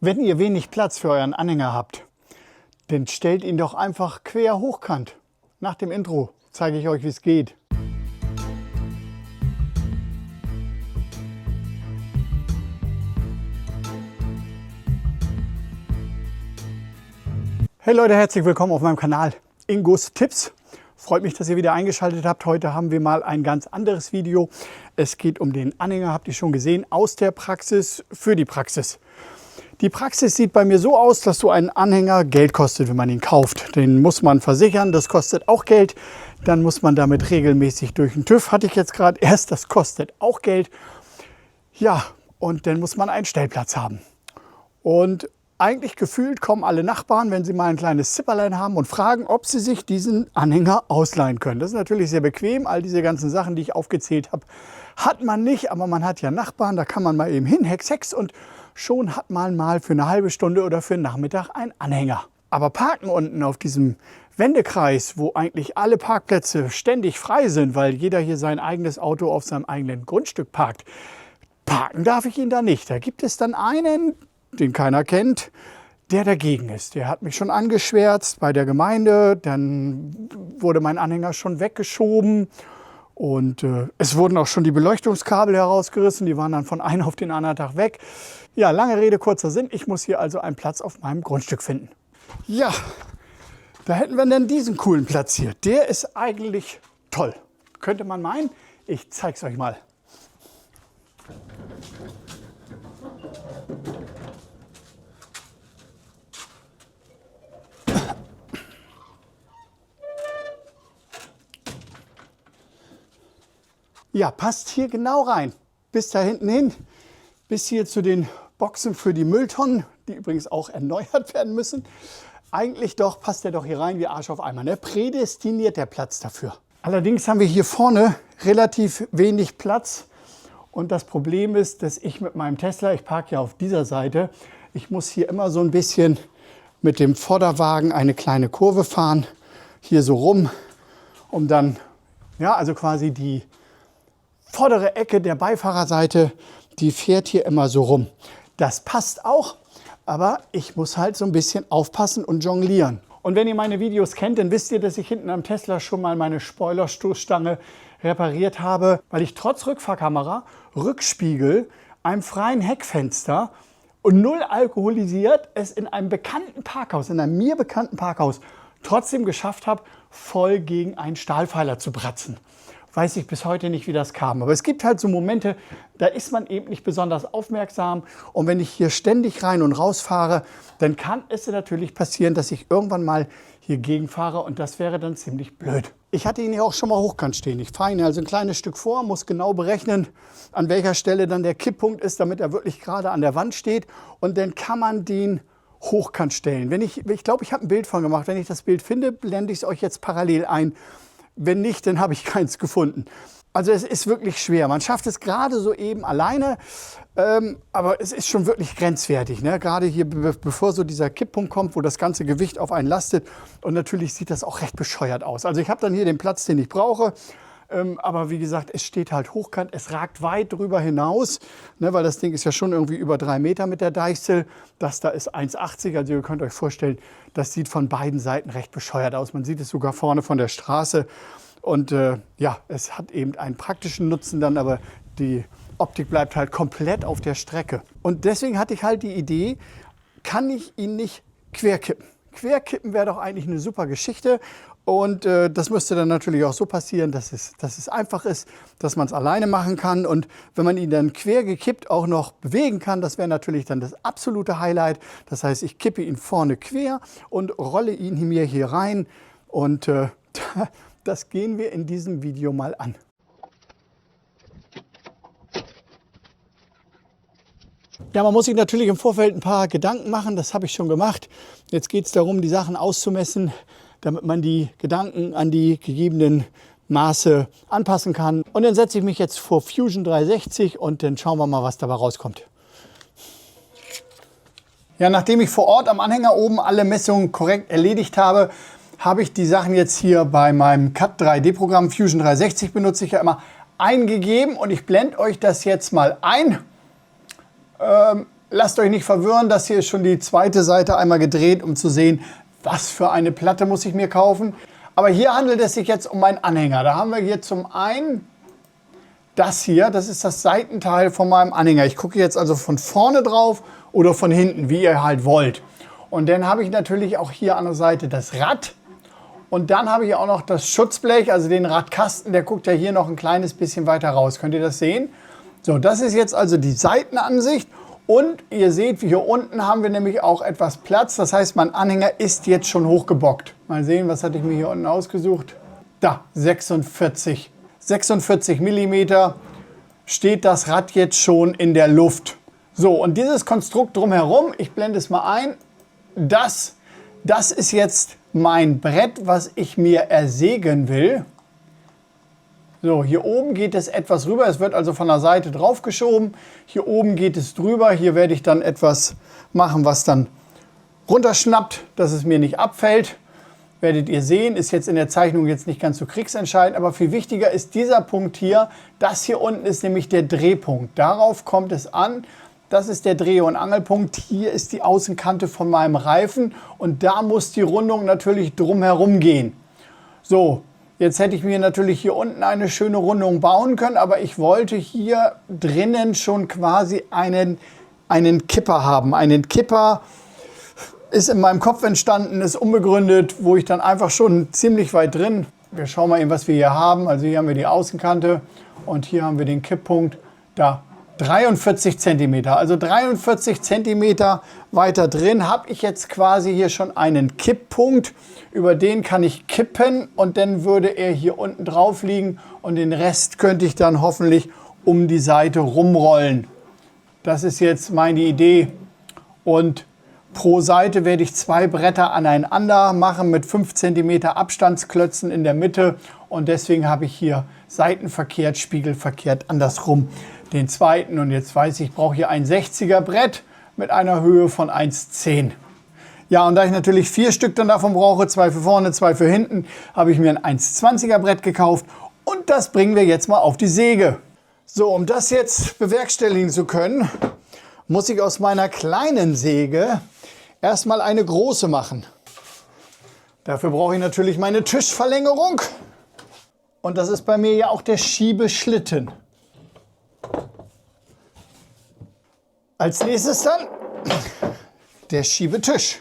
Wenn ihr wenig Platz für euren Anhänger habt, dann stellt ihn doch einfach quer hochkant. Nach dem Intro zeige ich euch, wie es geht. Hey Leute, herzlich willkommen auf meinem Kanal Ingos Tipps. Freut mich, dass ihr wieder eingeschaltet habt. Heute haben wir mal ein ganz anderes Video. Es geht um den Anhänger, habt ihr schon gesehen, aus der Praxis für die Praxis. Die Praxis sieht bei mir so aus, dass so ein Anhänger Geld kostet, wenn man ihn kauft. Den muss man versichern, das kostet auch Geld. Dann muss man damit regelmäßig durch den TÜV, hatte ich jetzt gerade erst, das kostet auch Geld. Ja, und dann muss man einen Stellplatz haben. Und eigentlich gefühlt kommen alle Nachbarn, wenn sie mal ein kleines Zipperlein haben und fragen, ob sie sich diesen Anhänger ausleihen können. Das ist natürlich sehr bequem. All diese ganzen Sachen, die ich aufgezählt habe, hat man nicht. Aber man hat ja Nachbarn, da kann man mal eben hin, Hex, und schon hat man mal für eine halbe Stunde oder für einen Nachmittag einen Anhänger. Aber parken unten auf diesem Wendekreis, wo eigentlich alle Parkplätze ständig frei sind, weil jeder hier sein eigenes Auto auf seinem eigenen Grundstück parkt, parken darf ich ihn da nicht. Da gibt es dann einen, den keiner kennt, der dagegen ist. Der hat mich schon angeschwärzt bei der Gemeinde, dann wurde mein Anhänger schon weggeschoben und es wurden auch schon die Beleuchtungskabel herausgerissen, die waren dann von einem auf den anderen Tag weg. Ja, lange Rede, kurzer Sinn, ich muss hier also einen Platz auf meinem Grundstück finden. Ja, da hätten wir dann diesen coolen Platz hier. Der ist eigentlich toll. Könnte man meinen, ich zeig's euch mal. Ja, passt hier genau rein. Bis da hinten hin, bis hier zu den Boxen für die Mülltonnen, die übrigens auch erneuert werden müssen. Eigentlich doch, passt der doch hier rein wie Arsch auf Eimer. Ne? Prädestiniert der Platz dafür. Allerdings haben wir hier vorne relativ wenig Platz. Und das Problem ist, dass ich mit meinem Tesla, ich parke ja auf dieser Seite, ich muss hier immer so ein bisschen mit dem Vorderwagen eine kleine Kurve fahren. Hier so rum, um dann, ja, also quasi die vordere Ecke der Beifahrerseite, die fährt hier immer so rum. Das passt auch, aber ich muss halt so ein bisschen aufpassen und jonglieren. Und wenn ihr meine Videos kennt, dann wisst ihr, dass ich hinten am Tesla schon mal meine Spoilerstoßstange repariert habe, weil ich trotz Rückfahrkamera, Rückspiegel, einem freien Heckfenster und null alkoholisiert es in einem bekannten Parkhaus, in einem mir bekannten Parkhaus, trotzdem geschafft habe, voll gegen einen Stahlpfeiler zu bratzen. Weiß ich bis heute nicht, wie das kam. Aber es gibt halt so Momente, da ist man eben nicht besonders aufmerksam. Und wenn ich hier ständig rein und raus fahre, dann kann es natürlich passieren, dass ich irgendwann mal hier gegenfahre. Und das wäre dann ziemlich blöd. Ich hatte ihn ja auch schon mal hochkant stehen. Ich fahre ihn also ein kleines Stück vor, muss genau berechnen, an welcher Stelle dann der Kipppunkt ist, damit er wirklich gerade an der Wand steht. Und dann kann man den hochkant stellen. Ich glaube, ich habe ein Bild von gemacht. Wenn ich das Bild finde, blende ich es euch jetzt parallel ein. Wenn nicht, dann habe ich keins gefunden. Also es ist wirklich schwer. Man schafft es gerade so eben alleine, aber es ist schon wirklich grenzwertig. Ne? Gerade hier, bevor so dieser Kipppunkt kommt, wo das ganze Gewicht auf einen lastet. Und natürlich sieht das auch recht bescheuert aus. Also ich habe dann hier den Platz, den ich brauche. Aber wie gesagt, es steht halt hochkant, es ragt weit drüber hinaus, ne, weil das Ding ist ja schon irgendwie über 3 Meter mit der Deichsel. Das da ist 1,80, also ihr könnt euch vorstellen, das sieht von beiden Seiten recht bescheuert aus. Man sieht es sogar vorne von der Straße und ja, es hat eben einen praktischen Nutzen dann, aber die Optik bleibt halt komplett auf der Strecke. Und deswegen hatte ich halt die Idee, kann ich ihn nicht querkippen? Querkippen wäre doch eigentlich eine super Geschichte. Und das müsste dann natürlich auch so passieren, dass es einfach ist, dass man es alleine machen kann. Und wenn man ihn dann quer gekippt auch noch bewegen kann, das wäre natürlich dann das absolute Highlight. Das heißt, ich kippe ihn vorne quer und rolle ihn mir hier rein. Und das gehen wir in diesem Video mal an. Ja, man muss sich natürlich im Vorfeld ein paar Gedanken machen. Das habe ich schon gemacht. Jetzt geht es darum, die Sachen auszumessen, damit man die Gedanken an die gegebenen Maße anpassen kann. Und dann setze ich mich jetzt vor Fusion 360 und dann schauen wir mal, was dabei rauskommt. Ja, nachdem ich vor Ort am Anhänger oben alle Messungen korrekt erledigt habe, habe ich die Sachen jetzt hier bei meinem CAD 3D-Programm Fusion 360 benutze ich ja immer eingegeben und ich blende euch das jetzt mal ein. lasst euch nicht verwirren, das hier ist schon die zweite Seite einmal gedreht, um zu sehen, was für eine Platte muss ich mir kaufen. Aber hier handelt es sich jetzt um meinen Anhänger. Da haben wir hier zum einen das hier, das ist das Seitenteil von meinem Anhänger. Ich gucke jetzt also von vorne drauf oder von hinten, wie ihr halt wollt. Und dann habe ich natürlich auch hier an der Seite das Rad. Und dann habe ich auch noch das Schutzblech, also den Radkasten, der guckt ja hier noch ein kleines bisschen weiter raus. Könnt ihr das sehen? So, das ist jetzt also die Seitenansicht. Und ihr seht, hier unten haben wir nämlich auch etwas Platz. Das heißt, mein Anhänger ist jetzt schon hochgebockt. Mal sehen, was hatte ich mir hier unten ausgesucht? Da, 46 mm steht das Rad jetzt schon in der Luft. So, und dieses Konstrukt drumherum, ich blende es mal ein, das ist jetzt mein Brett, was ich mir ersägen will. So, hier oben geht es etwas rüber, es wird also von der Seite drauf geschoben. Hier oben geht es drüber, hier werde ich dann etwas machen, was dann runterschnappt, dass es mir nicht abfällt. Werdet ihr sehen, ist jetzt in der Zeichnung jetzt nicht ganz so kriegsentscheidend, aber viel wichtiger ist dieser Punkt hier. Das hier unten ist nämlich der Drehpunkt. Darauf kommt es an. Das ist der Dreh- und Angelpunkt. Hier ist die Außenkante von meinem Reifen und da muss die Rundung natürlich drumherum gehen. So, jetzt hätte ich mir natürlich hier unten eine schöne Rundung bauen können, aber ich wollte hier drinnen schon quasi einen Kipper haben. Einen Kipper ist in meinem Kopf entstanden, ist unbegründet, wo ich dann einfach schon ziemlich weit drin. Wir schauen mal eben, was wir hier haben. Also hier haben wir die Außenkante und hier haben wir den Kipppunkt. Da 43 cm. Also 43 cm weiter drin habe ich jetzt quasi hier schon einen Kipppunkt. Über den kann ich kippen und dann würde er hier unten drauf liegen und den Rest könnte ich dann hoffentlich um die Seite rumrollen. Das ist jetzt meine Idee. Und pro Seite werde ich 2 Bretter aneinander machen mit 5 cm Abstandsklötzen in der Mitte. Und deswegen habe ich hier seitenverkehrt, spiegelverkehrt andersrum den zweiten. Und jetzt weiß ich, ich brauche hier ein 60er Brett mit einer Höhe von 1,10. Ja, und da ich natürlich 4 Stück dann davon brauche, 2 für vorne, 2 für hinten, habe ich mir ein 1,20er Brett gekauft. Und das bringen wir jetzt mal auf die Säge. So, um das jetzt bewerkstelligen zu können, muss ich aus meiner kleinen Säge erstmal eine große machen. Dafür brauche ich natürlich meine Tischverlängerung. Und das ist bei mir ja auch der Schiebeschlitten. Als nächstes dann der Schiebetisch.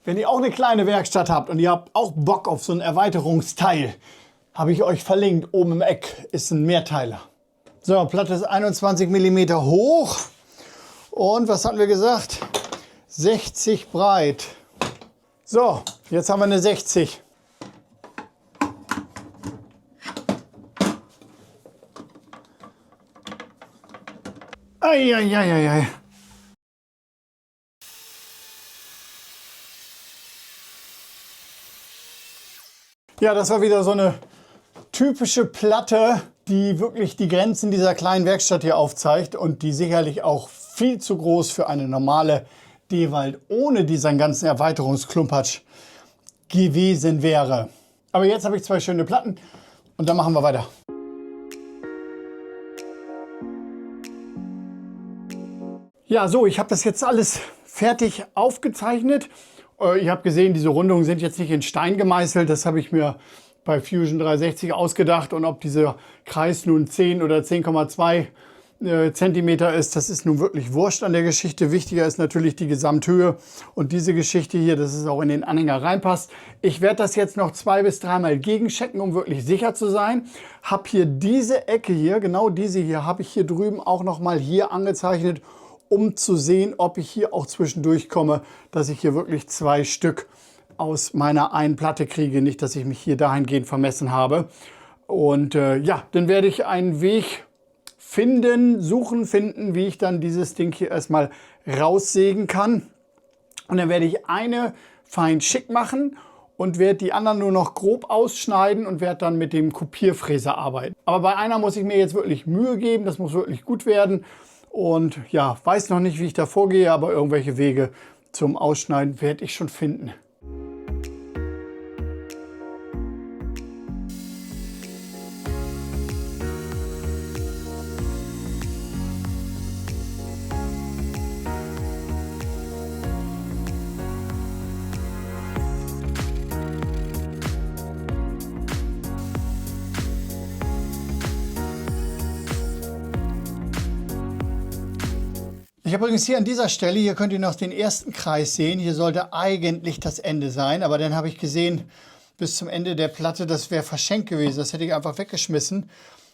Wenn ihr auch eine kleine Werkstatt habt und ihr habt auch Bock auf so ein Erweiterungsteil, habe ich euch verlinkt, oben im Eck ist ein Mehrteiler. So, Platte ist 21 mm hoch und was hatten wir gesagt? 60 breit. So, jetzt haben wir eine 60. Eieieiei. Ja, das war wieder so eine typische Platte, die wirklich die Grenzen dieser kleinen Werkstatt hier aufzeigt und die sicherlich auch viel zu groß für eine normale D-Wald ohne diesen ganzen Erweiterungsklumpatsch gewesen wäre. Aber jetzt habe ich 2 schöne Platten und dann machen wir weiter. Ja, so, ich habe das jetzt alles fertig aufgezeichnet. Ihr habt gesehen, diese Rundungen sind jetzt nicht in Stein gemeißelt. Das habe ich mir bei Fusion 360 ausgedacht. Und ob dieser Kreis nun 10 oder 10,2 Zentimeter ist, das ist nun wirklich wurscht an der Geschichte. Wichtiger ist natürlich die Gesamthöhe. Und diese Geschichte hier, dass es auch in den Anhänger reinpasst. Ich werde das jetzt noch 2 bis 3 Mal gegenchecken, um wirklich sicher zu sein. Habe hier diese Ecke hier, genau diese hier, habe ich hier drüben auch noch mal hier angezeichnet, um zu sehen, ob ich hier auch zwischendurch komme, dass ich hier wirklich 2 Stück aus meiner einen Platte kriege. Nicht, dass ich mich hier dahingehend vermessen habe. Und ja, dann werde ich einen Weg finden, wie ich dann dieses Ding hier erstmal raussägen kann. Und dann werde ich eine fein schick machen und werde die anderen nur noch grob ausschneiden und werde dann mit dem Kopierfräser arbeiten. Aber bei einer muss ich mir jetzt wirklich Mühe geben, das muss wirklich gut werden. Und ja, weiß noch nicht, wie ich da vorgehe, aber irgendwelche Wege zum Ausschneiden werde ich schon finden. Ich habe übrigens hier an dieser Stelle, hier könnt ihr noch den ersten Kreis sehen. Hier sollte eigentlich das Ende sein, aber dann habe ich gesehen, bis zum Ende der Platte, das wäre verschenkt gewesen. Das hätte ich einfach weggeschmissen.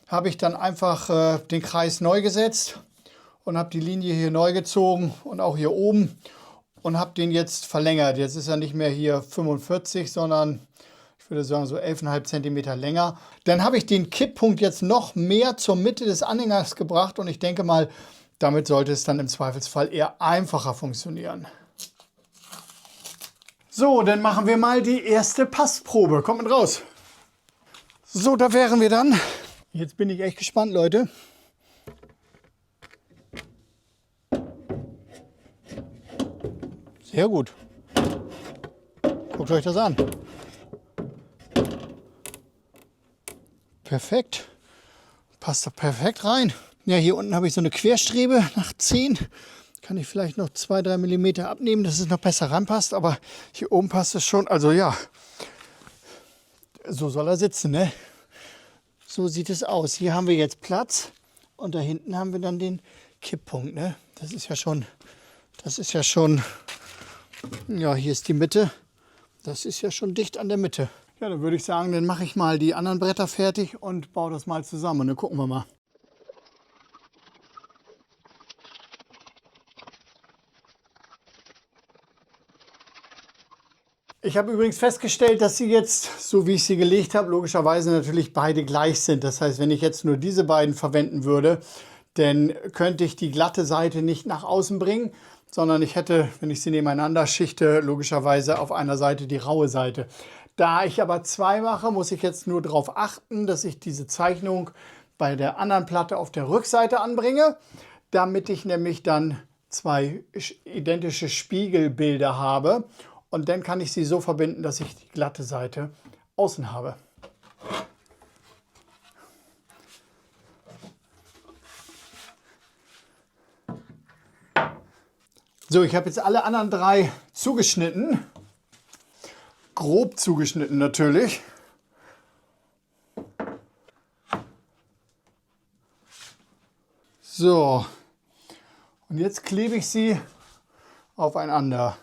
Habe ich dann einfach den Kreis neu gesetzt und habe die Linie hier neu gezogen und auch hier oben und habe den jetzt verlängert. Jetzt ist er nicht mehr hier 45, sondern ich würde sagen so 11,5 cm länger. Dann habe ich den Kipppunkt jetzt noch mehr zur Mitte des Anhängers gebracht und ich denke mal, damit sollte es dann im Zweifelsfall eher einfacher funktionieren. So, dann machen wir mal die erste Passprobe. Kommt mit raus. So, da wären wir dann. Jetzt bin ich echt gespannt, Leute. Sehr gut. Guckt euch das an. Perfekt. Passt da perfekt rein. Ja, hier unten habe ich so eine Querstrebe nach 10. Kann ich vielleicht noch 2-3 mm abnehmen, dass es noch besser ranpasst. Aber hier oben passt es schon. Also ja, so soll er sitzen, ne? So sieht es aus. Hier haben wir jetzt Platz und da hinten haben wir dann den Kipppunkt, ne? Das ist ja schon, ja, hier ist die Mitte. Das ist ja schon dicht an der Mitte. Ja, dann würde ich sagen, dann mache ich mal die anderen Bretter fertig und baue das mal zusammen. Und dann gucken wir mal. Ich habe übrigens festgestellt, dass sie jetzt, so wie ich sie gelegt habe, logischerweise natürlich beide gleich sind. Das heißt, wenn ich jetzt nur diese beiden verwenden würde, dann könnte ich die glatte Seite nicht nach außen bringen, sondern ich hätte, wenn ich sie nebeneinander schichte, logischerweise auf einer Seite die raue Seite. Da ich aber zwei mache, muss ich jetzt nur darauf achten, dass ich diese Zeichnung bei der anderen Platte auf der Rückseite anbringe, damit ich nämlich dann zwei identische Spiegelbilder habe. Und dann kann ich sie so verbinden, dass ich die glatte Seite außen habe. So, ich habe jetzt alle anderen drei zugeschnitten. Grob zugeschnitten natürlich. So, und jetzt klebe ich sie aufeinander.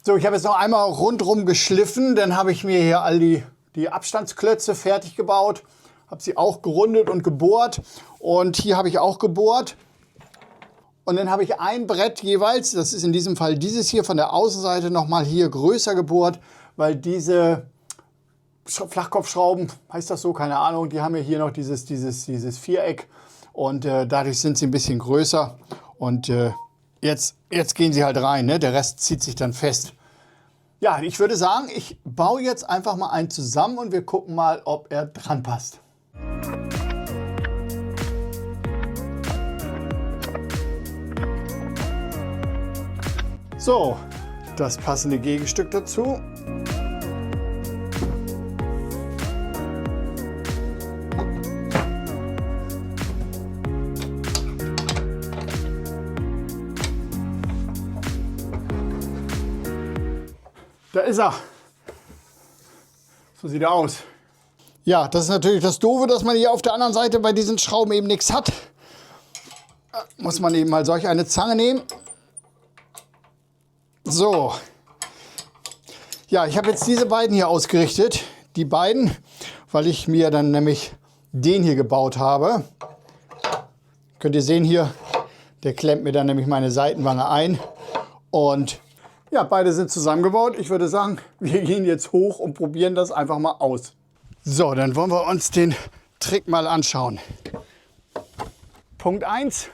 So, ich habe jetzt noch einmal rundherum geschliffen, dann habe ich mir hier all die Abstandsklötze fertig gebaut, habe sie auch gerundet und gebohrt und hier habe ich auch gebohrt. Und dann habe ich ein Brett jeweils, das ist in diesem Fall dieses hier von der Außenseite, nochmal hier größer gebohrt, weil diese Flachkopfschrauben, heißt das so, keine Ahnung. Die haben ja hier noch dieses Viereck und dadurch sind sie ein bisschen größer. Und jetzt gehen sie halt rein, ne? Der Rest zieht sich dann fest. Ja, ich würde sagen, ich baue jetzt einfach mal einen zusammen und wir gucken mal, ob er dran passt. So, das passende Gegenstück dazu. Da ist er. So sieht er aus. Ja, das ist natürlich das Doofe, dass man hier auf der anderen Seite bei diesen Schrauben eben nichts hat. Da muss man eben mal solch eine Zange nehmen. So. Ja, ich habe jetzt diese beiden hier ausgerichtet. Die beiden, weil ich mir dann nämlich den hier gebaut habe. Könnt ihr sehen hier, der klemmt mir dann nämlich meine Seitenwange ein. Und ja, beide sind zusammengebaut. Ich würde sagen, wir gehen jetzt hoch und probieren das einfach mal aus. So, dann wollen wir uns den Trick mal anschauen. Punkt 1,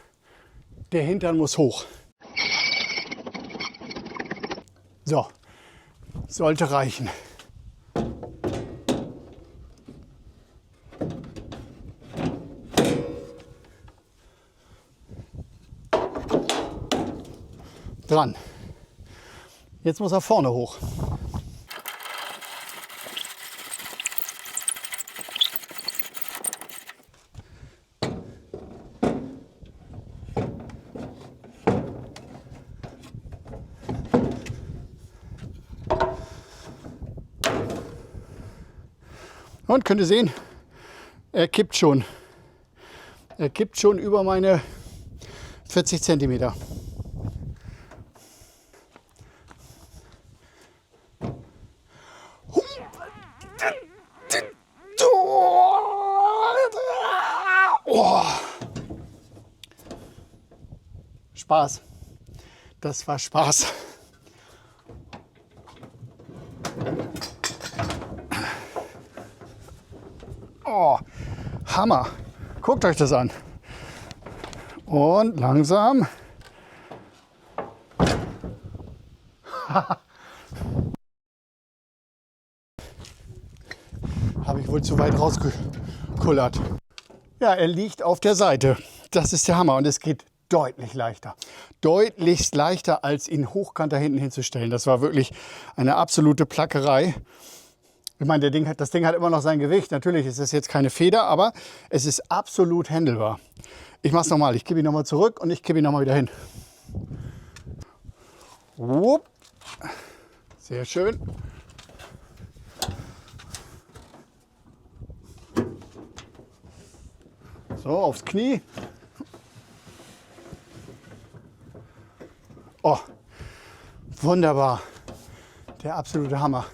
der Hintern muss hoch. So, sollte reichen. Dran. Jetzt muss er vorne hoch. Und könnt ihr sehen, er kippt schon. Er kippt schon über meine 40 Zentimeter. Oh. Spaß. Das war Spaß. Oh, Hammer. Guckt euch das an. Und langsam. Habe ich wohl zu weit rausgekullert. Ja, er liegt auf der Seite. Das ist der Hammer und es geht deutlich leichter. Deutlich leichter, als ihn hochkant da hinten hinzustellen. Das war wirklich eine absolute Plackerei. Ich meine, das Ding hat immer noch sein Gewicht. Natürlich ist es jetzt keine Feder, aber es ist absolut händelbar. Ich mache es nochmal. Ich kippe ihn nochmal zurück und ich kippe ihn nochmal wieder hin. Wupp. Sehr schön. So, aufs Knie. Oh, wunderbar. Der absolute Hammer.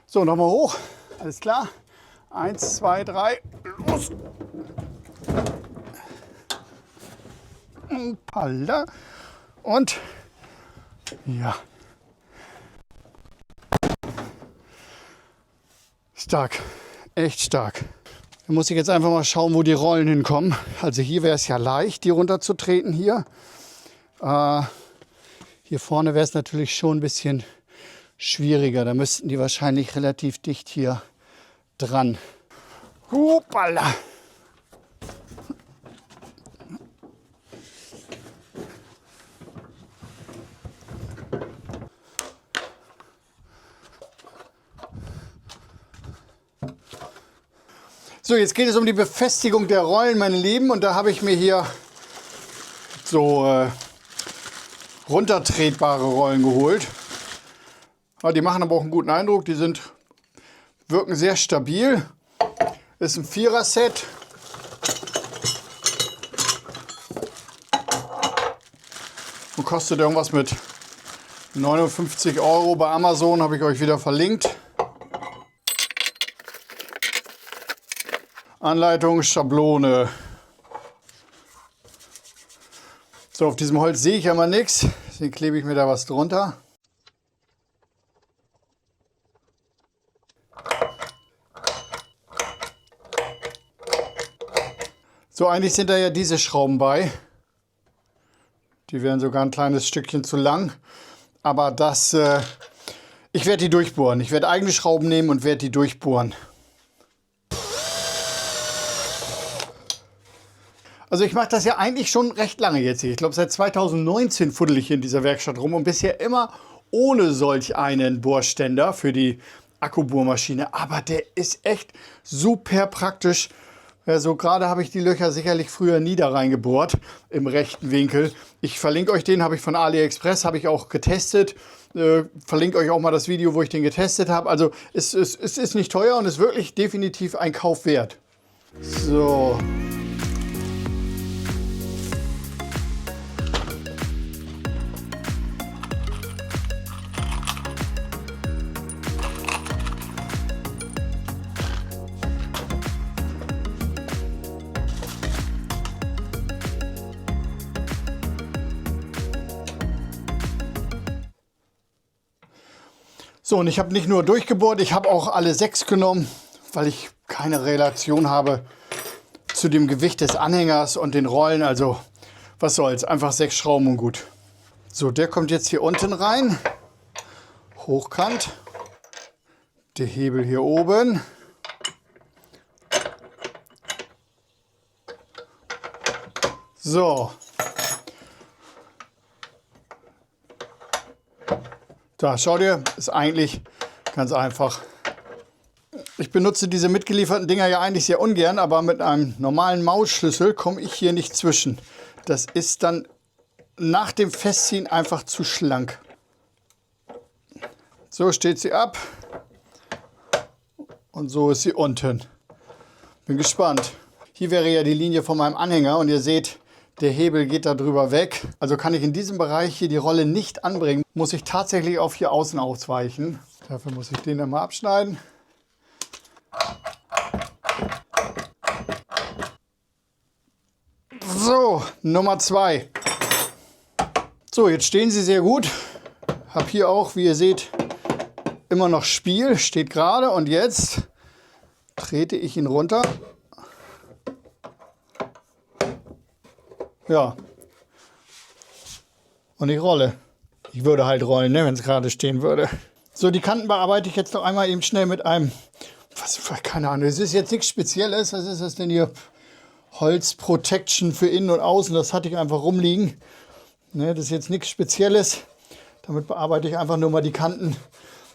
So, nochmal hoch. Alles klar. 1, 2, 3. Los. Palla. Und ja. Stark. Echt stark. Da muss ich jetzt einfach mal schauen, wo die Rollen hinkommen. Also hier wäre es ja leicht, die runterzutreten hier. Hier vorne wäre es natürlich schon ein bisschen schwieriger. Da müssten die wahrscheinlich relativ dicht hier dran. Hoppala. So, jetzt geht es um die Befestigung der Rollen, meine Lieben. Und da habe ich mir hier so runtertretbare Rollen geholt. Ja, die machen aber auch einen guten Eindruck. Die wirken sehr stabil. Ist ein Vierer-Set. Und kostet irgendwas mit 59 € bei Amazon, habe ich euch wieder verlinkt. Anleitung, Schablone. So, auf diesem Holz sehe ich ja mal nichts. Deswegen klebe ich mir da was drunter. So, eigentlich sind da ja diese Schrauben bei. Die wären sogar ein kleines Stückchen zu lang. Aber ich werde die durchbohren. Ich werde eigene Schrauben nehmen und werde die durchbohren. Also ich mache das ja eigentlich schon recht lange jetzt hier. Ich glaube, seit 2019 fuddel ich hier in dieser Werkstatt rum und bisher immer ohne solch einen Bohrständer für die Akkubohrmaschine. Aber der ist echt super praktisch. Ja, so gerade habe ich die Löcher sicherlich früher nie da reingebohrt, im rechten Winkel. Ich verlinke euch den, habe ich von AliExpress, habe ich auch getestet. Verlinke euch auch mal das Video, wo ich den getestet habe. Also es ist nicht teuer und ist wirklich definitiv ein Kauf wert. So. So, und ich habe nicht nur durchgebohrt, ich habe auch alle 6 genommen, weil ich keine Relation habe zu dem Gewicht des Anhängers und den Rollen. Also, was soll's, einfach 6 Schrauben und gut. So, der kommt jetzt hier unten rein, hochkant. Der Hebel hier oben. So. Da, schau dir, ist eigentlich ganz einfach. Ich benutze diese mitgelieferten Dinger ja eigentlich sehr ungern, aber mit einem normalen Mausschlüssel komme ich hier nicht zwischen. Das ist dann nach dem Festziehen einfach zu schlank. So steht sie ab und so ist sie unten. Bin gespannt. Hier wäre ja die Linie von meinem Anhänger und ihr seht, der Hebel geht da drüber weg. Also kann ich in diesem Bereich hier die Rolle nicht anbringen. Muss ich tatsächlich auf hier außen ausweichen. Dafür muss ich den dann mal abschneiden. So, Nummer 2. So, jetzt stehen sie sehr gut. Hab hier auch, wie ihr seht, immer noch Spiel. Steht gerade und jetzt trete ich ihn runter. Ja. Und ich rolle. Ich würde halt rollen, ne, wenn es gerade stehen würde. So, die Kanten bearbeite ich jetzt noch einmal eben schnell mit einem, keine Ahnung, es ist jetzt nichts Spezielles. Was ist das denn hier? Holz Protection für innen und außen, das hatte ich einfach rumliegen. Ne, das ist jetzt nichts Spezielles. Damit bearbeite ich einfach nur mal die Kanten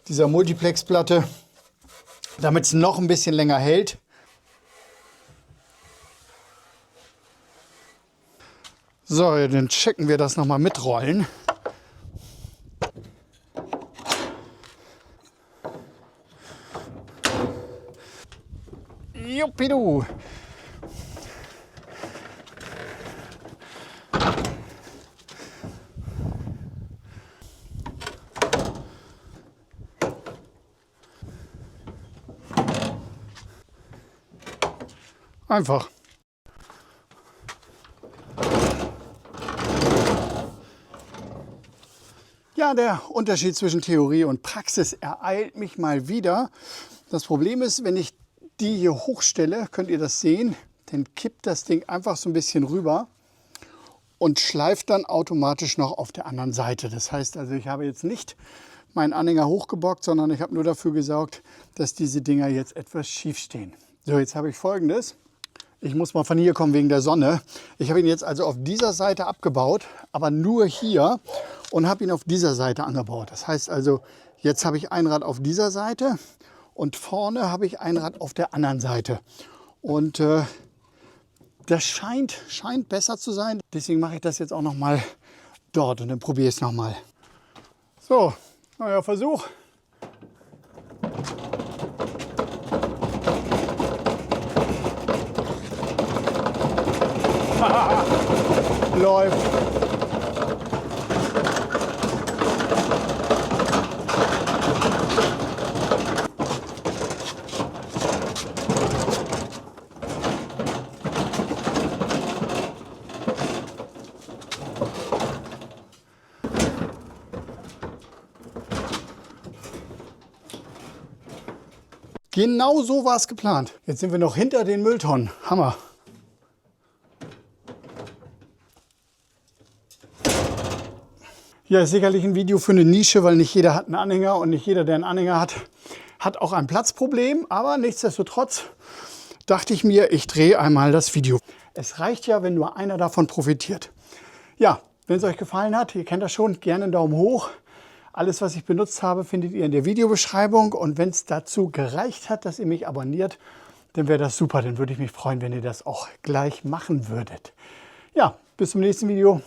dieser Multiplex-Platte, damit es noch ein bisschen länger hält. So, dann checken wir das nochmal mit Rollen. Juppidu. Einfach. Ja, der Unterschied zwischen Theorie und Praxis ereilt mich mal wieder. Das Problem ist, wenn ich die hier hochstelle, könnt ihr das sehen, dann kippt das Ding einfach so ein bisschen rüber und schleift dann automatisch noch auf der anderen Seite. Das heißt also, ich habe jetzt nicht meinen Anhänger hochgebockt, sondern ich habe nur dafür gesorgt, dass diese Dinger jetzt etwas schief stehen. So, jetzt habe ich Folgendes. Ich muss mal von hier kommen wegen der Sonne. Ich habe ihn jetzt also auf dieser Seite abgebaut, aber nur hier und habe ihn auf dieser Seite angebaut. Das heißt also, jetzt habe ich ein Rad auf dieser Seite und vorne habe ich ein Rad auf der anderen Seite. Und das scheint besser zu sein. Deswegen mache ich das jetzt auch noch mal dort und dann probiere ich es noch mal. So, neuer Versuch. Läuft. Genau so war es geplant. Jetzt sind wir noch hinter den Mülltonnen. Hammer. Ja, ist sicherlich ein Video für eine Nische, weil nicht jeder hat einen Anhänger und nicht jeder, der einen Anhänger hat, hat auch ein Platzproblem. Aber nichtsdestotrotz dachte ich mir, ich drehe einmal das Video. Es reicht ja, wenn nur einer davon profitiert. Ja, wenn es euch gefallen hat, ihr kennt das schon, gerne einen Daumen hoch. Alles, was ich benutzt habe, findet ihr in der Videobeschreibung. Und wenn es dazu gereicht hat, dass ihr mich abonniert, dann wäre das super. Dann würde ich mich freuen, wenn ihr das auch gleich machen würdet. Ja, bis zum nächsten Video.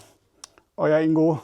Euer Ingo.